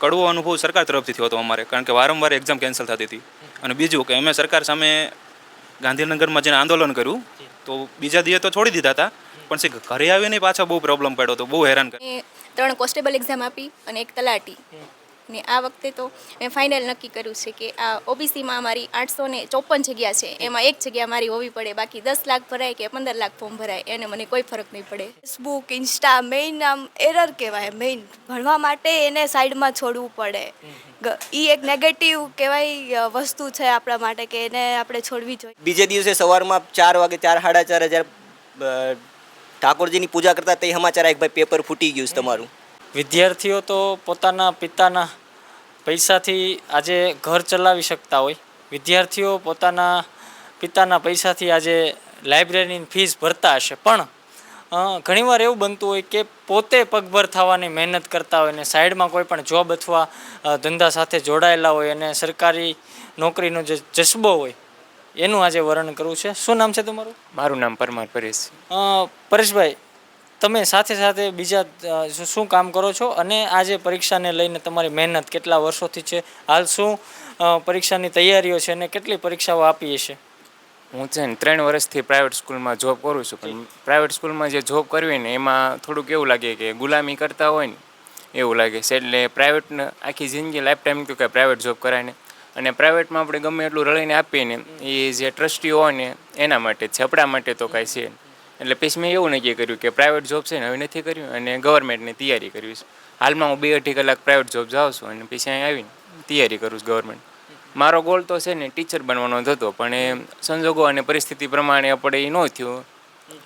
કડવો અનુભવ સરકાર તરફથી થયો હતો અમારે, કારણ કે વારંવાર એક્ઝામ કેન્સલ થતી હતી. અને બીજું કે અમે સરકાર સામે ગાંધીનગરમાં જેને આંદોલન કર્યું તો બીજા દિવસે તો છોડી દીધા હતા, પણ ઘરે આવીને પાછા બહુ પ્રોબ્લેમ પડ્યો હતો, બહુ હેરાન કર્યા. 3 કોન્સ્ટેબલ એક્ઝામ આપી અને 1 તલાટી. ને આ વખતે તો મેં ફાઇનલ નક્કી કર્યું છે કે આ ઓબીસીમાં મારી 854 જગ્યા છે, એમાં 1 જગ્યા મારી હોવી પડે. બાકી 10 લાખ ભરાય કે 15 લાખ ફોર્મ ભરાય એને મને કોઈ ફરક નહીં પડે. ફેસબુક, ઇન્સ્ટા મેઇન આમ એરર કહેવાય. મેઇન ભણવા માટે એને સાઈડમાં છોડવું પડે. એ એક નેગેટિવ કહેવાય વસ્તુ છે આપણા માટે કે એને આપણે છોડવી જોઈએ. બીજે દિવસે સવારમાં 4 વાગે 4 સાડા 4 જ્યારે ઠાકોરજીની પૂજા કરતા તે સમાચાર એક ભાઈ પેપર ફૂટી ગયું છે તમારું. વિદ્યાર્થીઓ તો પોતાના પિતાના પૈસાથી આજે ઘર ચલાવી શકતા હોય, વિદ્યાર્થીઓ પોતાના પિતાના પૈસાથી આજે લાઇબ્રેરીની ફીસ ભરતા હશે, પણ ઘણીવાર એવું બનતું હોય કે પોતે પગભર થવાની મહેનત કરતા હોય ને સાઈડમાં કોઈ પણ જોબ અથવા ધંધા સાથે જોડાયેલા હોય અને સરકારી નોકરીનો જે જસ્બો હોય એનું આજે વર્ણન કરવું છે. શું નામ છે તમારું? મારું નામ પરમાર પરેશ. પરેશભાઈ, તમે સાથે સાથે બીજા શું કામ કરો છો અને આ જે પરીક્ષાને લઈને તમારી મહેનત કેટલા વર્ષોથી છે, હાલ શું પરીક્ષાની તૈયારીઓ છે અને કેટલી પરીક્ષાઓ આપી હશે? હું છે ને 3 વર્ષથી પ્રાઇવેટ સ્કૂલમાં જોબ કરું છું, પણ પ્રાઇવેટ સ્કૂલમાં જે જોબ કરવી ને એમાં થોડુંક એવું લાગે કે ગુલામી કરતા હોય ને એવું લાગે છે. એટલે પ્રાઇવેટને આખી જિંદગી લાઈફ ટાઈમ કહ્યું કે પ્રાઇવેટ જોબ કરાય ને, અને પ્રાઇવેટમાં આપણે ગમે એટલું રળીને આપીએ ને એ જે ટ્રસ્ટીઓ હોય ને એના માટે જ છે, આપણા માટે તો કાંઈ છે. એટલે પછી મેં એવું નક્કી કર્યું કે પ્રાઇવેટ જોબ છે ને હવે નથી કર્યું અને ગવર્મેન્ટની તૈયારી કરવી છે. હાલમાં હું 2-2.5 કલાક પ્રાઇવેટ જોબ જાઉં છું અને પછી અહીં આવીને તૈયારી કરું છું ગવર્મેન્ટ. મારો ગોલ તો છે ને ટીચર બનવાનો જ હતો, પણ એ સંજોગો અને પરિસ્થિતિ પ્રમાણે આપણે એ ન થયું.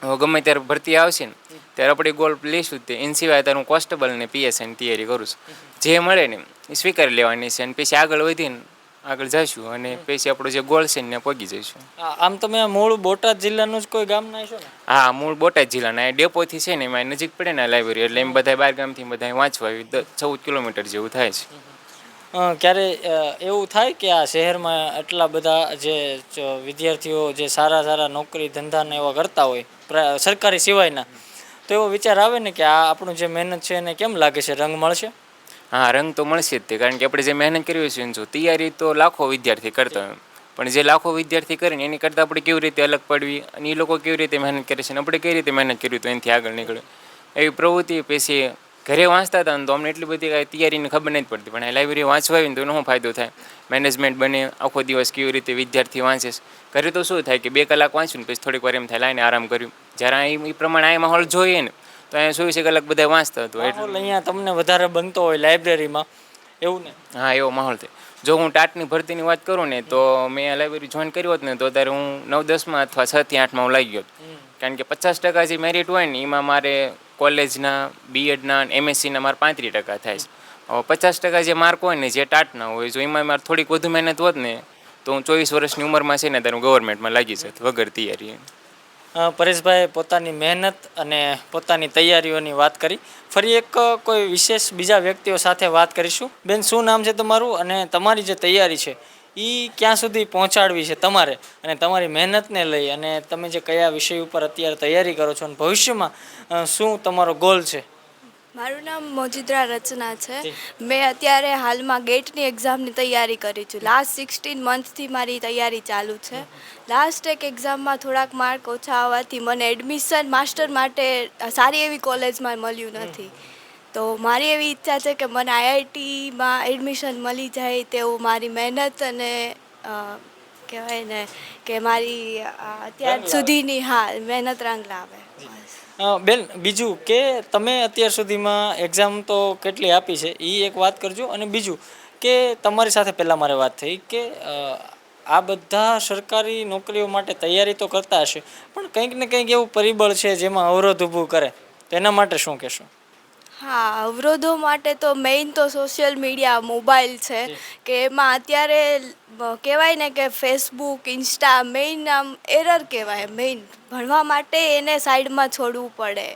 હવે ગમે ત્યારે ભરતી આવશે ને ત્યારે આપણે ગોલ લઈશું તે. એના સિવાય અત્યારે હું કોન્સ્ટેબલ અને પીએસઆઈની તૈયારી કરું છું. જે મળે ને એ સ્વીકારી લેવાની છે અને પછી આગળ વધીને આગળ જઈશું અને પછી આપણો જે ગોલ છે ને પહોંચી જઈશું. આમ તમે મૂળ બોટાદ જિલ્લાનું જ કોઈ ગામ ના છો ને? હા, મૂળ બોટાદ જિલ્લાના. એ ડેપોથી છે ને એમાં નજીક પડે ને લાઇબ્રેરી, એટલે એમ બધા બહાર ગામથી બધા વાંચવા આવી 14 કિલોમીટર જેવું થાય છે. ક્યારે એવું થાય કે આ શહેરમાં એટલા બધા જે વિદ્યાર્થીઓ જે સારા નોકરી ધંધાને એવા કરતા હોય સરકારી સિવાયના, તો એવો વિચાર આવે ને કે આ આપણું જે મહેનત છે એને કેમ લાગે છે રંગ મળશે? હા, રંગ તો મળશે જ તે, કારણ કે આપણે જે મહેનત કરવી છે ને જો તૈયારી તો લાખો વિદ્યાર્થી કરતા હોય, પણ જે લાખો વિદ્યાર્થી કરે ને એની કરતાં આપણે કેવી રીતે અલગ પડવી અને એ લોકો કેવી રીતે મહેનત કરે છે ને આપણે કઈ રીતે મહેનત કરવી તો એનાથી આગળ નીકળે એવી પ્રવૃત્તિ. પછી ઘરે વાંચતા હતા ને તો અમને એટલી બધી કાંઈ તૈયારીની ખબર નથી પડતી, પણ આ લાઇબ્રેરી વાંચવા આવીને તો એનો શું ફાયદો થાય, મેનેજમેન્ટ બને, આખો દિવસ કેવી રીતે વિદ્યાર્થી વાંચે છે. ઘરે તો શું થાય કે 2 કલાક વાંચ્યું ને પછી થોડીક વાર એમ થાય લાઈને આરામ કર્યું. જ્યારે એ પ્રમાણે આ માહોલ જોઈએ ને તો અહીંયા 24 કલાક બધા વાંચતા હતો. એટલે અહીંયા તમને વધારે બનતો હોય લાઇબ્રેરીમાં એવું ને? હા, એવો માહોલ થાય. જો હું ટાટની ભરતીની વાત કરું ને તો મેં આ લાઇબ્રેરી જોઈન કરી હોત ને તો અત્યારે હું 9-10માં અથવા 6-8માં હું લાગી ગયો. કારણ કે 50% જે મેરિટ હોય ને એમાં મારે કોલેજના, બીએડના, એમએસસીના મારે 35% થાય છે. હવે 50% જે માર્ક હોય ને જે ટાટના હોય, જો એમાં મારે થોડીક વધુ મહેનત હોત ને તો હું 24 વર્ષની ઉંમરમાં છે ને ત્યારે હું ગવર્મેન્ટમાં લાગી જત વગર તૈયારી. પરેશભાઈ પોતાની મહેનત અને પોતાની તૈયારીઓની વાત કરી. ફરી એક કોઈ વિશેષ બીજા વ્યક્તિઓ સાથે વાત કરીશું. બેન, શું નામ છે તમારું અને તમારી જે તૈયારી છે એ ક્યાં સુધી પહોંચાડવી છે તમારે, અને તમારી મહેનતને લઈ અને તમે જે કયા વિષય ઉપર અત્યારે તૈયારી કરો છો અને ભવિષ્યમાં શું તમારો ગોલ છે? મારું નામ મોજીદ્રા રચના છે. મેં અત્યારે હાલમાં ગેટની એક્ઝામની તૈયારી કરી છું. લાસ્ટ 16 મંથથી મારી તૈયારી ચાલુ છે. લાસ્ટ એક એક્ઝામમાં થોડાક માર્ક ઓછા આવવાથી મને એડમિશન માસ્ટર માટે સારી એવી કોલેજમાં મળ્યું નથી. તો મારી એવી ઈચ્છા છે કે મને આઈઆઈટીમાં એડમિશન મળી જાય તેવું મારી મહેનત અને કહેવાય ને કે મારી અત્યાર સુધીની મહેનત રંગ લાવે. બેન, બીજું કે તમે અત્યાર સુધીમાં એક્ઝામ તો કેટલી આપી છે એ એક વાત કરજો, અને બીજું કે તમારી સાથે પહેલાં મારે વાત થઈ કે આ બધા સરકારી નોકરીઓ માટે તૈયારી તો કરતા હશે, પણ કંઈક ને કંઈક એવું પરિબળ છે જેમાં અવરોધ ઊભું કરે, તેના માટે શું કહેશો? હા, અવરોધો માટે તો મેઇન તો સોશિયલ મીડિયા, મોબાઈલ છે કે એમાં અત્યારે કહેવાય ને કે ફેસબુક, ઇન્સ્ટા મેઇન આમ એરર કહેવાય. મેઇન ભણવા માટે એને સાઈડમાં છોડવું પડે.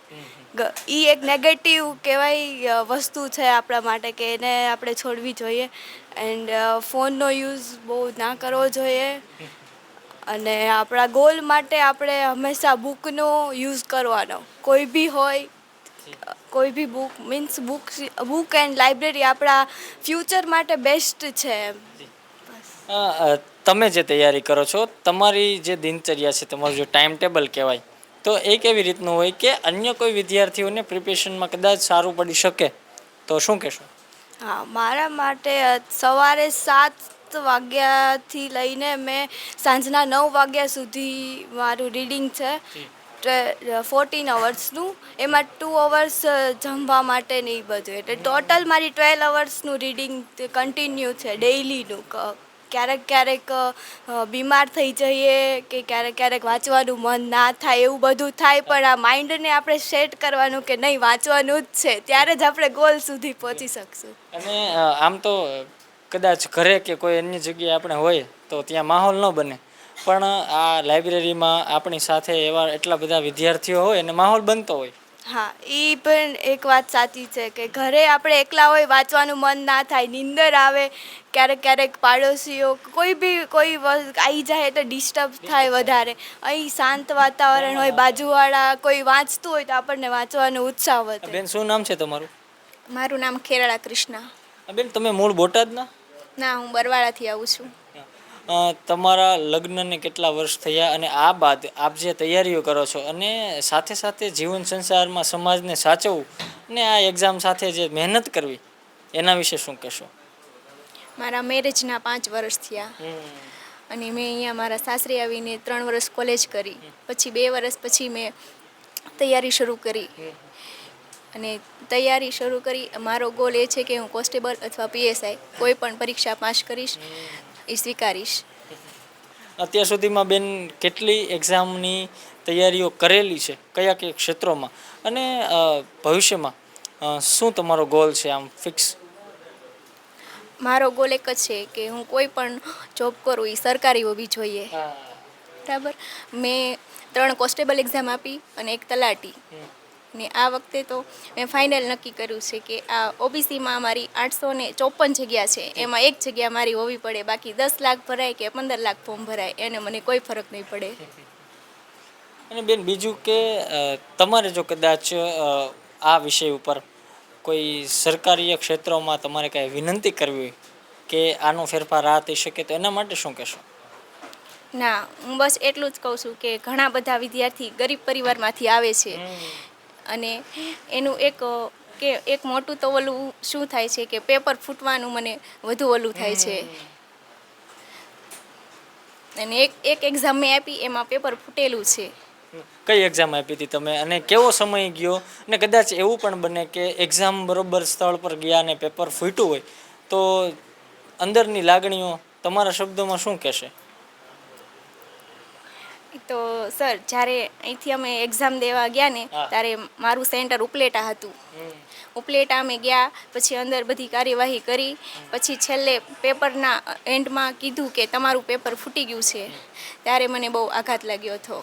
એ એક નેગેટિવ કહેવાય વસ્તુ છે આપણા માટે કે એને આપણે છોડવી જોઈએ. એન્ડ ફોનનો યુઝ બહુ ના કરવો જોઈએ. અને આપણા ગોલ માટે આપણે હંમેશા બુકનો યુઝ કરવાનો. કોઈ બી હોય કોઈ બી book means book and library આપણા ફ્યુચર માટે બેસ્ટ છે એમ. તમે જે તૈયારી કરો છો તમારી જે દિનચર્યા છે તમારું જે ટાઈમ ટેબલ કહેવાય તો એ કેવી રીતનું હોય કે અન્ય કોઈ વિદ્યાર્થીઓને પ્રિપેરેશનમાં કદાચ સારું પડી શકે તો શું કહેશો? હા, મારા માટે સવારે 7 વાગ્યાથી લઈને મેં સાંજના 9 વાગ્યા સુધી મારું રીડિંગ છે 14 અવર્સનું. એમાં 2 અવર્સ જમવા માટે ને એ બધું, એટલે ટોટલ મારી 12 અવર્સનું રીડિંગ કન્ટિન્યુ છે ડેઇલીનું. ક્યારેક બીમાર થઈ જઈએ કે ક્યારેક વાંચવાનું મન ના થાય એવું બધું થાય, પણ આ માઇન્ડને આપણે સેટ કરવાનું કે નહીં વાંચવાનું જ છે, ત્યારે જ આપણે ગોલ સુધી પહોંચી શકશું. અને આમ તો કદાચ ઘરે કે કોઈ અન્ય જગ્યાએ આપણે હોય તો ત્યાં માહોલ ન બને, પણ આ લાઇબ્રેરીમાં આપણી સાથે એવા એટલા બધા વિદ્યાર્થીઓ હોય અને માહોલ બનતો હોય. હા, એ પણ એક વાત સાચી છે કે ઘરે આપણે એકલા હોય વાંચવાનું મન ના થાય, નીંદર આવે, ક્યારેક પાડોશીઓ કોઈ આવી જાય એટલે ડિસ્ટર્બ થાય વધારે. અહીં શાંત વાતાવરણ હોય, બાજુવાળા કોઈ વાંચતું હોય તો આપણને વાંચવાનો ઉત્સાહ વધે. બેન શું નામ છે તમારું? મારું નામ ખેરાળા કૃષ્ણા. બેન તમે મૂળ બોટાદના? ના, હું બરવાળાથી આવું છું. તમારા લગ્નને કેટલા વર્ષ થયા અને આ બાદ આપ જે તૈયારીઓ કરો છો અને સાથે સાથે જીવન સંસારમાં સમાજને સાચવવું અને આ એક્ઝામ સાથે જે મહેનત કરવી એના વિશે શું કહેશો? મારા મેરેજના 5 વર્ષ થયા અને મેં અહીંયા મારા સાસરે આવીને 3 વર્ષ કોલેજ કરી, પછી 2 વર્ષ પછી મેં તૈયારી શરૂ કરી. અને તૈયારી શરૂ કરી, મારો ગોલ એ છે કે હું કોન્સ્ટેબલ અથવા પીએસઆઈ કોઈ પણ પરીક્ષા પાસ કરીશ, એ સ્વીકારીશ. અત્યાર સુધીમાં બેન કેટલી એક્ઝામની તૈયારીઓ કરેલી છે, કયા કયા ક્ષેત્રોમાં, અને ભવિષ્યમાં શું તમારો ગોલ છે આમ ફિક્સ? મારો ગોલ એક જ છે કે હું કોઈ પણ જોબ કરું એ સરકારી હોવી જોઈએ. બરાબર. મેં 3 કોન્સ્ટેબલ એક્ઝામ આપી અને 1 તલાટી. ને આ વખતે તો મેં ફાઇનલ નક્કી કર્યું છે કે આ ઓબીસીમાં મારી 854 જગ્યા છે, એમાં 1 જગ્યા મારી હોવી પડે, બાકી 10 લાખ ભરાય કે 15 લાખ ફોર્મ ભરાય એને મને કોઈ ફરક નહીં પડે. અને બેન બીજું કે તમારે જો કદાચ આ વિષય ઉપર કોઈ સરકારી ક્ષેત્રોમાં તમારે કાંઈ વિનંતી કરવી હોય કે આનો ફેરફાર આ થઈ શકે તો એના માટે શું કહેશો? ના, હું બસ એટલું જ કહું છું કે ઘણા બધા વિદ્યાર્થી ગરીબ પરિવારમાંથી આવે છે અને એનું એક મોટું તો ઓલું શું થાય છે કે પેપર ફૂટવાનું મને વધુ ઓલું થાય છે. અને એક એક્ઝામ મેં આપી એમાં પેપર ફૂટેલું છે. કઈ એક્ઝામ આપી હતી તમે અને કેવો સમય ગયો? અને કદાચ એવું પણ બને કે એક્ઝામ બરોબર સ્થળ પર ગયા અને પેપર ફૂટ્યું હોય તો અંદરની લાગણીઓ તમારા શબ્દોમાં શું કહેશે? તો સર, જ્યારે અહીંથી અમે એક્ઝામ દેવા ગયા ને ત્યારે મારું સેન્ટર ઉપલેટા હતું. ઉપલેટા અમે ગયા, પછી અંદર બધી કાર્યવાહી કરી, પછી છેલ્લે પેપરના એન્ડમાં કીધું કે તમારું પેપર ફૂટી ગયું છે, ત્યારે મને બહુ આઘાત લાગ્યો હતો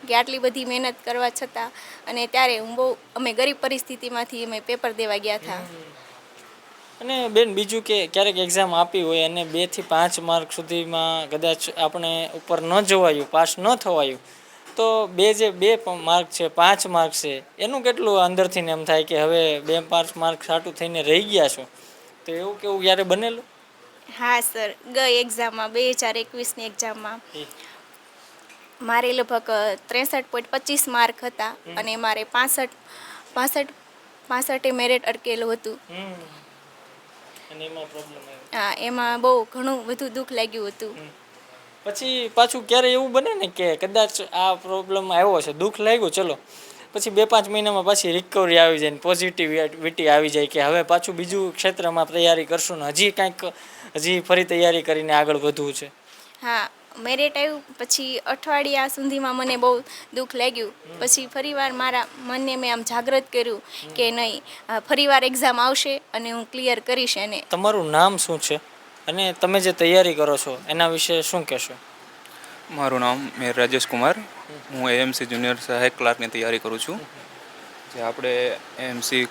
કે આટલી બધી મહેનત કરવા છતાં. અને ત્યારે અમે ગરીબ પરિસ્થિતિમાંથી અમે પેપર દેવા ગયા હતા. અને બેન બીજું કે ક્યારેક એક્ઝામ આપી હોય અને 2 થી 5 માર્ક સુધીમાં કદાચ આપણે ઉપર ન જવાયું, પાસ ન થવાયું, તો બે માર્ક છે, 5 માર્ક છે, એનું કેટલું અંદરથી એમ થાય કે હવે 2-5 માર્ક સાટું થઈને રહી ગયા છો, તો એવું કેવું ક્યારે બનેલું? હા સર, ગઈ એક્ઝામમાં 2021ની એક્ઝામમાં મારે લગભગ 63.25 માર્ક હતા અને મારે 65 મેરિટ અટકેલું હતું. હા, એમાં બહુ ઘણું બધું દુઃખ લાગ્યું હતું. પછી પાછું ક્યારે એવું બને ને કે કદાચ આ પ્રોબ્લેમ આવ્યો છે, દુઃખ લાગ્યું, ચલો પછી 2-5 મહિનામાં પાછી રિકવરી આવી જાય ને પોઝિટિવિટી આવી જાય કે હવે પાછું બીજું ક્ષેત્રમાં તૈયારી કરશું ને હજી ફરી તૈયારી કરીને આગળ વધવું છે. હા, મેરિટ આવ્યું પછી અઠવાડિયા સુધીમાં મને બહુ દુઃખ લાગ્યું. પછી ફરીવાર મારા મનને મેં આમ જાગૃત કર્યું કે નહીં, ફરીવાર એક્ઝામ આવશે અને હું ક્લિયર કરીશ એને. તમારું નામ શું છે અને તમે જે તૈયારી કરો છો એના વિશે શું કહેશો? મારું નામ મેર રાજેશ કુમાર. હું એએમસી જુનિયર સહાયક ક્લાર્કની તૈયારી કરું છું. જે આપણે એએમસી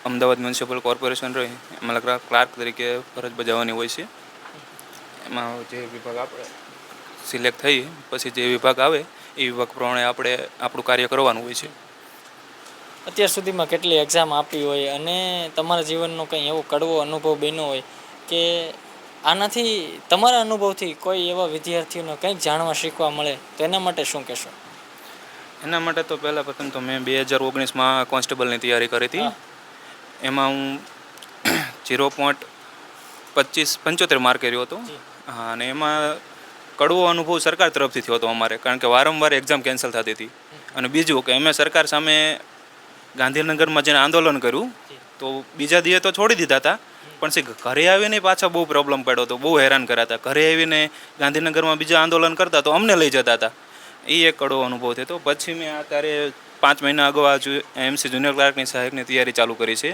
અમદાવાદ મ્યુનિસિપલ કોર્પોરેશન રહી એમાં ક્લાર્ક તરીકે ફરજ બજાવવાની હોય છે. એમાં જે વિભાગ આપણે સિલેક્ટ થઈ પછી જે વિભાગ આવે એ વિભાગ પ્રમાણે આપણે આપણું કાર્ય કરવાનું હોય છે. અત્યાર સુધીમાં કેટલી એક્ઝામ આપી હોય અને તમારા જીવનનો કંઈ એવો કડવો અનુભવ બન્યો હોય કે આનાથી તમારા અનુભવથી કોઈ એવા વિદ્યાર્થીઓને કંઈક જાણવા શીખવા મળે તો એના માટે શું કહેશો? એના માટે તો પહેલાં પ્રથમ તો મેં 2019માં કોન્સ્ટેબલની તૈયારી કરી હતી. એમાં હું 0.75 માર્ક કર્યો હતો. હા, અને એમાં કડવો અનુભવ સરકાર તરફથી થયો હતો અમારે, કારણ કે વારંવાર એક્ઝામ કેન્સલ થતી હતી. અને બીજું કે અમે સરકાર સામે ગાંધીનગરમાં જેને આંદોલન કર્યું તો બીજા દિવસે તો છોડી દીધા હતા, પણ ઘરે આવીને પાછા બહુ પ્રોબ્લેમ પડ્યો હતો, બહુ હેરાન કર્યા હતા. ઘરે આવીને ગાંધીનગરમાં બીજા આંદોલન કરતા તો અમને લઈ જતા હતા. એ એક કડવો અનુભવ થયો. પછી મેં અત્યારે 5 મહિના અગાઉ આ એમસી જુનિયર ક્લાર્કની સહાયકની તૈયારી ચાલુ કરી છે.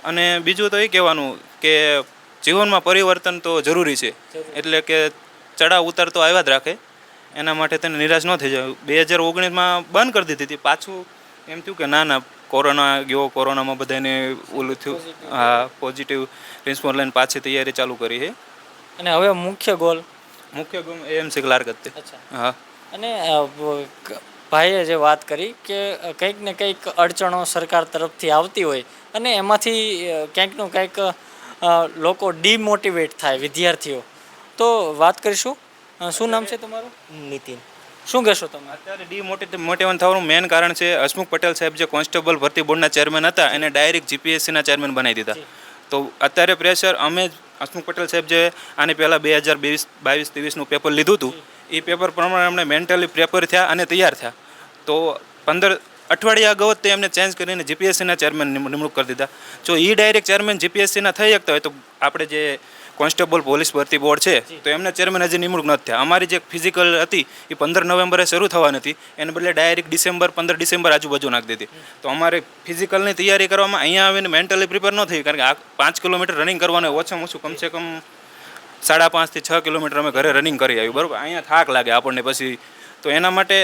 અને બીજું તો એ કહેવાનું કે જીવનમાં પરિવર્તન તો જરૂરી છે, એટલે કે ચડાવ ઉતાર તો આવ્યા જ રાખે. એના માટે તેને નિરાશ ન થઈ જાય. 2019માં બંધ કરી દીધી હતી, પાછું એમ થયું કે ના કોરોના ગયો, કોરોનામાં બધાને ઓલું થયું. હા, પોઝિટિવ રિસ્પોન્સ લઈને પાછી તૈયારી ચાલુ કરી છે. અને હવે મુખ્ય ગોલ એમસી ક્લાર્ક જ તે. હા. અને ભાઈએ જે વાત કરી કે કંઈક ને કંઈક અડચણો સરકાર તરફથી આવતી હોય અને એમાંથી ક્યાંકનું કંઈક લોકો ડિમોટિવેટ થાય વિદ્યાર્થીઓ, તો વાત કરીશું. શું નામ છે તમારું? નીતિન. શું કહેશો તમે? અત્યારે ડિમોટિવેશન થવાનું મેઇન કારણ છે હસમુખ પટેલ સાહેબ જે કોન્સ્ટેબલ ભરતી બોર્ડના ચેરમેન હતા એને ડાયરેક્ટ જીપીએસસીના ચેરમેન બનાવી દીધા. તો અત્યારે પ્રેશર અમે હસમુખ પટેલ સાહેબ જે આની પહેલાં 2022-23નું પેપર લીધું હતું, એ પેપર પ્રમાણે અમને મેન્ટલી પ્રેપર થયા અને તૈયાર થયા. તો 15 અઠવાડિયા અગાઉ તે એમને ચેન્જ કરીને જીપીએસસીના ચેરમેન નિમણૂક કરી દીધા. જો એ ડાયરેક્ટ ચેરમેન જીપીએસસીના થઈ શકતા હોય તો આપણે જે કોન્સ્ટેબલ પોલીસ ભરતી બોર્ડ છે તો એમના ચેરમેન હજી નિમણૂક નથી થયા. અમારી જે ફિઝિકલ હતી એ 15 નવેમ્બરે શરૂ થવાની હતી, એને બદલે ડાયરેક્ટ 15 ડિસેમ્બર આજુબાજુ નાખી દીધી. તો અમારે ફિઝિકલની તૈયારી કરવામાં અહીંયા આવીને મેન્ટલી પ્રિપેર ન થઈ, કારણ કે આ 5 કિલોમીટર રનિંગ કરવાનું ઓછામાં ઓછું કમસે કમ 5.5 થી 6 કિલોમીટર અમે ઘરે રનિંગ કરી આવ્યું, બરાબર. અહીંયા થાક લાગે આપણને પછી. તો એના માટે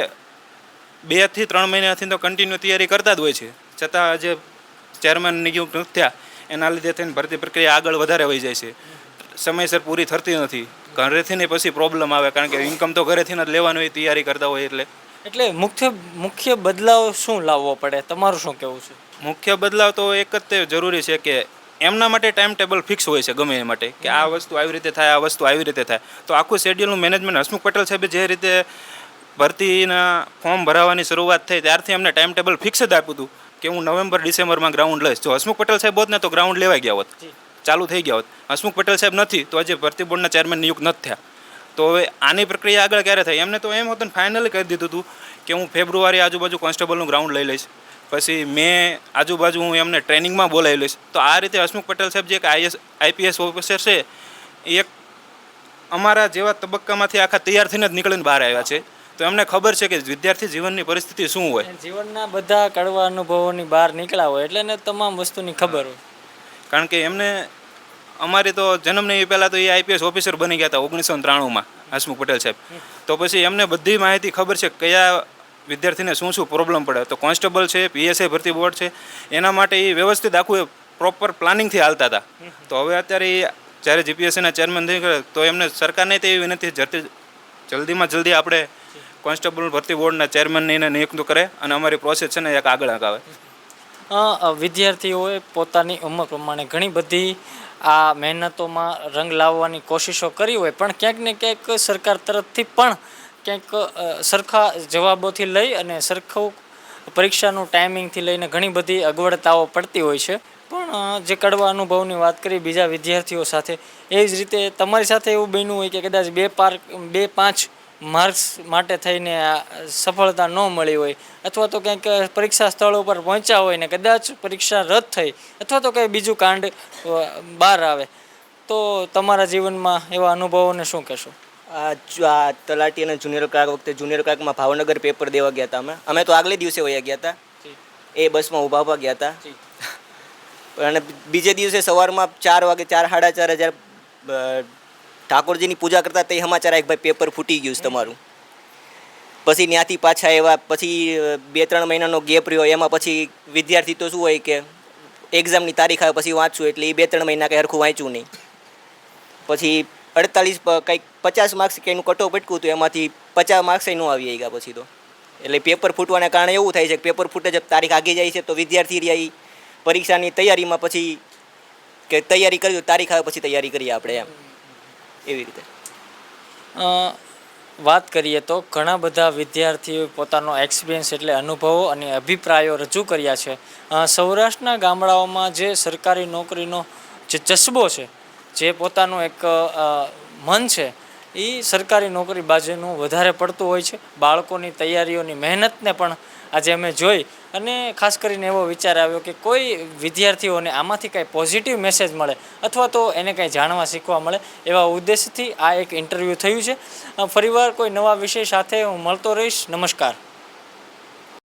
2 થી 3 મહિનાથી તો કન્ટિન્યુ તૈયારી કરતા જ હોય છે. છતાં જે ચેરમેન નિયુક્ત નથી થયા એના લીધે થઈને ભરતી પ્રક્રિયા આગળ વધારે વહી જાય છે, સમયસર પૂરી થતી નથી. ઘરેથી ને પછી પ્રોબ્લેમ આવે, કારણ કે ઇન્કમ તો ઘરેથી જ લેવાની હોય તૈયારી કરતા હોય. એટલે મુખ્ય બદલાવ શું લાવવો પડે, તમારું શું કહેવું છે? મુખ્ય બદલાવ તો એક જ તે જરૂરી છે કે એમના માટે ટાઈમ ટેબલ ફિક્સ હોય છે ગમે એ માટે, કે આ વસ્તુ આવી રીતે થાય, આ વસ્તુ આવી રીતે થાય. તો આખું શેડ્યુલનું મેનેજમેન્ટ હસમુખ પટેલ સાહેબે જે રીતે ભરતીના ફોર્મ ભરાવાની શરૂઆત થઈ ત્યારથી અમને ટાઈમ ટેબલ ફિક્સ જ આપ્યું હતું કે હું નવેમ્બર-ડિસેમ્બરમાં ગ્રાઉન્ડ લઈશ. જો હસમુખ પટેલ સાહેબ હોત ને તો ગ્રાઉન્ડ લેવાઈ ગયા હોત, ચાલુ થઈ ગયા હોત. હસમુખ પટેલ સાહેબ નથી તો આજે ભરતી બોર્ડના ચેરમેન નિયુક્ત નથી થયા. તો હવે આની પ્રક્રિયા આગળ ક્યારે થાય? એમને તો એમ હતું ને ફાઇનલી કહી દીધું હતું કે હું ફેબ્રુઆરી આજુબાજુ કોન્સ્ટેબલનું ગ્રાઉન્ડ લઈ લઈશ, પછી મે આજુબાજુ હું એમને ટ્રેનિંગમાં બોલાવી લઈશ. તો આ રીતે હસમુખ પટેલ સાહેબ જે એક આઈપીએસ ઓફિસર છે એ એક અમારા જેવા તબક્કામાંથી આખા તૈયાર થઈને જ નીકળીને બહાર આવ્યા છે. તો એમને ખબર છે કે વિદ્યાર્થી જીવનની પરિસ્થિતિ શું હોય. જીવનના બધા કડવા અનુભવોની બહાર નીકળ્યા હોય એટલે એને તમામ વસ્તુની ખબર હોય. કારણ કે એમને અમારી તો જન્મની પહેલાં તો એ આઈપીએસ ઓફિસર બની ગયા હતા 1993માં હસમુખ પટેલ સાહેબ. તો પછી એમને બધી માહિતી ખબર છે કયા વિદ્યાર્થીને શું પ્રોબ્લેમ પડે. તો કોન્સ્ટેબલ છે, પીએસઆઈ ભરતી બોર્ડ છે, એના માટે એ વ્યવસ્થિત આખું પ્રોપર પ્લાનિંગથી હાલતા હતા. તો હવે અત્યારે જ્યારે જીપીએસસીના ચેરમેન થઈ ગયા તો એમને સરકારને તો એવી વિનંતી જલ્દીમાં જલ્દી આપણે કોન્સ્ટેબલ ભરતી બોર્ડના ચેરમેનને એને નિયુક્ત કરે અને અમારી પ્રોસેસ છે ને એક આગળ આવે. વિદ્યાર્થીઓએ પોતાની ઉંમર પ્રમાણે ઘણી બધી આ મહેનતોમાં રંગ લાવવાની કોશિશો કરી હોય, પણ ક્યાંક ને ક્યાંક સરકાર તરફથી પણ ક્યાંક સરખા જવાબોથી લઈ અને સરખું પરીક્ષાનું ટાઈમિંગથી લઈને ઘણી બધી અગવડતાઓ પડતી હોય છે. પણ જે કડવા અનુભવની વાત કરી બીજા વિદ્યાર્થીઓ સાથે, એ જ રીતે તમારી સાથે એવું બન્યું હોય કે કદાચ 2-5 માર્ક્સ માટે થઈને સફળતા ન મળી હોય, અથવા તો કંઈક પરીક્ષા સ્થળ ઉપર પહોંચ્યા હોય ને કદાચ પરીક્ષા રદ થઈ, અથવા તો કંઈ બીજું કાંડ બહાર આવે, તો તમારા જીવનમાં એવા અનુભવોને શું કહેશો? આ તલાટી અને જુનિયર ક્લાર્ક વખતે જુનિયર ક્લાર્કમાં ભાવનગર પેપર દેવા ગયા હતા અમે તો આગલે દિવસે વયા ગયા હતા, એ બસમાં ઊભા ગયા હતા. અને બીજે દિવસે સવારમાં 4 વાગે 4-4:30 હજાર ઠાકોરજીની પૂજા કરતા તે સમાચાર એક ભાઈ પેપર ફૂટી ગયું છે તમારું. પછી ત્યાંથી પાછા આવ્યા, પછી 2-3 મહિનાનો ગેપ રહ્યો. એમાં પછી વિદ્યાર્થી તો શું હોય કે એક્ઝામની તારીખ આવે પછી વાંચવું, એટલે એ 2-3 મહિના કંઈ હરખું વાંચ્યું નહીં. પછી 48 કંઈક 50 માર્ક્સ કે એનું કટઓફ અટકું હતું, એમાંથી 50 માર્ક્સ ન આવી ગયા પછી તો. એટલે પેપર ફૂટવાના કારણે એવું થાય છે કે પેપર ફૂટે જ તારીખ આગી જાય છે તો વિદ્યાર્થી રહ્યા ઈ પરીક્ષાની તૈયારીમાં પછી કે તૈયારી કરી તારીખ આવે પછી તૈયારી કરીએ આપણે એમ એવી રીતે. વાત કરીએ તો ઘણા બધા વિદ્યાર્થીઓએ પોતાનો એક્સપિરિયન્સ એટલે અનુભવો અને અભિપ્રાયો રજૂ કર્યા છે. સૌરાષ્ટ્રના ગામડાઓમાં જે સરકારી નોકરીનો જે જસ્બો છે, જે પોતાનું એક મન છે, એ સરકારી નોકરી બાજુનું વધારે પડતું હોય છે. બાળકોની તૈયારીઓની મહેનતને પણ આજે અમે જોઈ અને ખાસ કરીને એવો વિચાર આવ્યો કે કોઈ વિદ્યાર્થીઓને આમાંથી કાંઈ પોઝિટિવ મેસેજ મળે અથવા તો એને કાંઈ જાણવા શીખવા મળે એવા ઉદ્દેશથી આ એક ઇન્ટરવ્યૂ થયું છે. ફરીવાર કોઈ નવા વિષય સાથે હું મળતો રહીશ. નમસ્કાર.